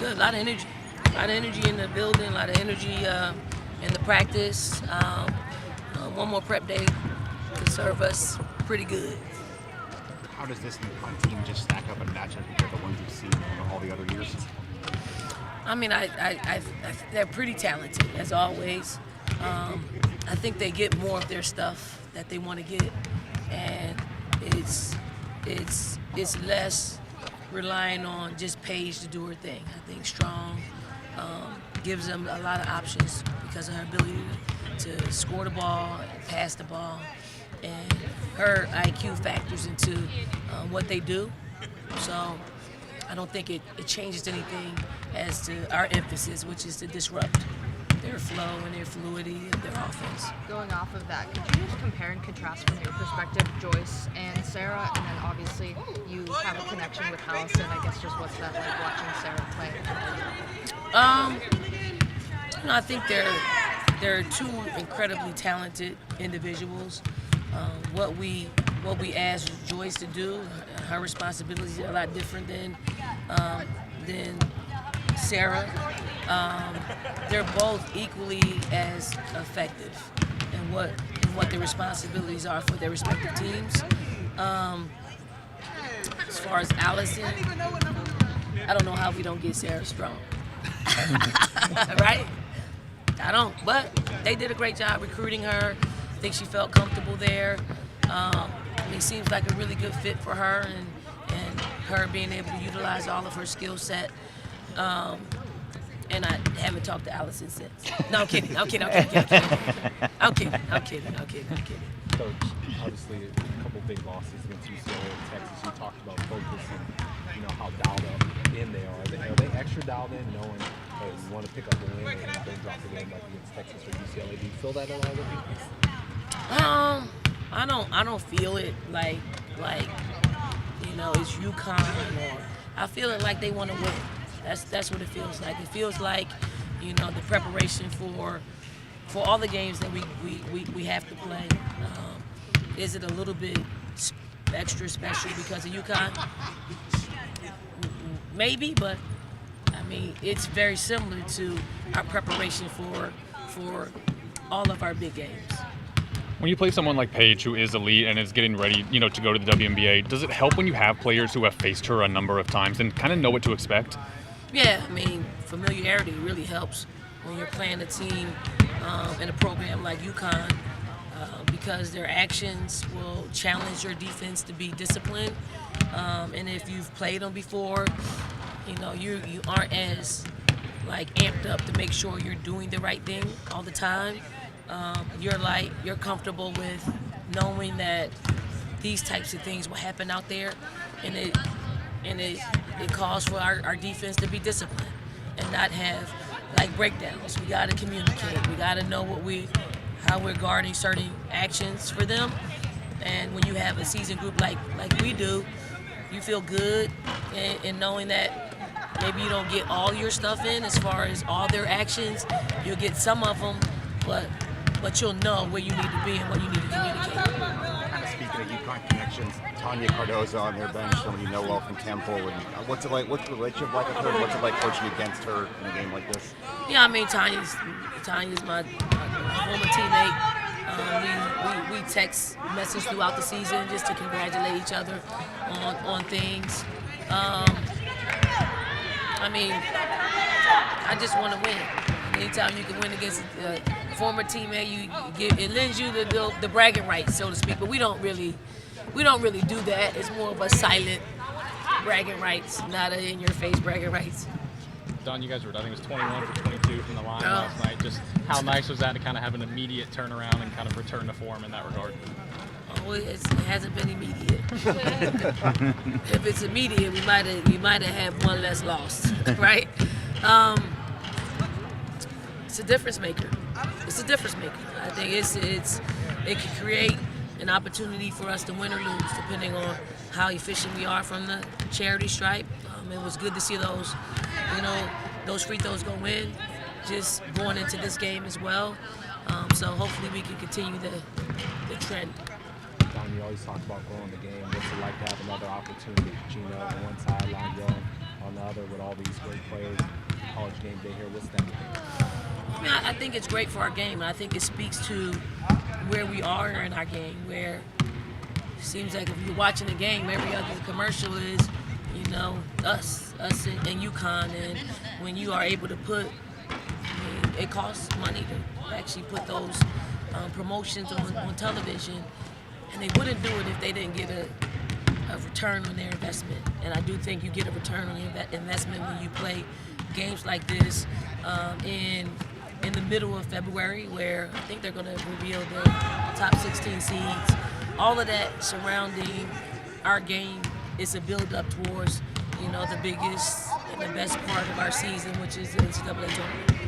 Good. A lot of energy. A lot of energy in the building, a lot of energy in the practice. One more prep day could serve us pretty good. How does this UConn team just stack up and match up compared to the ones you've seen over all the other years? I mean, they're pretty talented, as always. I think they get more of their stuff that they want to get, and it's less relying on just Paige to do her thing. I think Strong gives them a lot of options because of her ability to score the ball, pass the ball, and her IQ factors into what they do. So I don't think it changes anything as to our emphasis, which is to disrupt their flow and their fluidity of their offense. Going off of that, could you just compare and contrast from your perspective Joyce and Sarah? And then obviously you have a connection with Allison. I guess just what's that like watching Sarah play? I think they're two incredibly talented individuals. What we ask Joyce to do, her responsibilities are a lot different than Sarah. They're both equally as effective in what their responsibilities are for their respective teams. As far as Allison, I don't know how we don't get Sarah Strong. Right? I don't, but they did a great job recruiting her. I think she felt comfortable there. It seems like a really good fit for her and her being able to utilize all of her skill set. And I haven't talked to Allison since. No, I'm kidding. I'm kidding. Coach, obviously a couple big losses against UCLA and Texas. You talked about focus and how dialed up in they are. Are they extra dialed in, knowing you want to pick up a win and don't drop the win like against Texas or UCLA? Do you feel that at all with you? I don't feel it like it's UConn, or I feel it like they want to win. That's what it feels like. It feels like the preparation for all the games that we have to play. Is it a little bit extra special because of UConn? Maybe, but I mean it's very similar to our preparation for all of our big games. When you play someone like Paige, who is elite and is getting ready, to go to the WNBA, does it help when you have players who have faced her a number of times and kind of know what to expect? Yeah, I mean, familiarity really helps when you're playing a team in a program like UConn because their actions will challenge your defense to be disciplined. And if you've played them before, you aren't as amped up to make sure you're doing the right thing all the time. You're comfortable with knowing that these types of things will happen out there, and it calls for our defense to be disciplined and not have breakdowns. We got to communicate. We got to know how we're guarding certain actions for them. And when you have a seasoned group like we do, you feel good in knowing that maybe you don't get all your stuff in as far as all their actions. You'll get some of them, but you'll know where you need to be and what you need to communicate. Kind of speaking of UConn connections, Tanya Cardozo on their bench, someone you know well from Temple. And what's it like? What's the relationship like with her? What's it like coaching against her in a game like this? Yeah, I mean Tanya's my former teammate. We text message throughout the season just to congratulate each other on things. I mean, I just want to win. Anytime you can win against a former teammate, it lends you the bragging rights, so to speak. But we don't really do that. It's more of a silent bragging rights, not a in-your-face bragging rights. Don, you guys were, I think it was 21 for 22 from the line last night. Just how nice was that to kind of have an immediate turnaround and kind of return to form in that regard? Oh, it hasn't been immediate. If it's immediate, we might have had one less loss, right? It's a difference maker. It's a difference maker. I think it can create an opportunity for us to win or lose, depending on how efficient we are from the charity stripe. It was good to see those free throws go in, just going into this game as well. So hopefully we can continue the trend. Don, you always talk about growing the game. What's it like to have another opportunity? Gino on one sideline going on the other with all these great players. College game day here. What's that? I mean, I think it's great for our game. I think it speaks to where we are in our game, where it seems like if you're watching a game, every other commercial is, us and UConn. And when you are able to put, it costs money to actually put those promotions on television, and they wouldn't do it if they didn't get a return on their investment. And I do think you get a return on your investment when you play games like this in the middle of February, where I think they're going to reveal the top 16 seeds. All of that surrounding our game is a build-up towards, the biggest and the best part of our season, which is the NCAA tournament.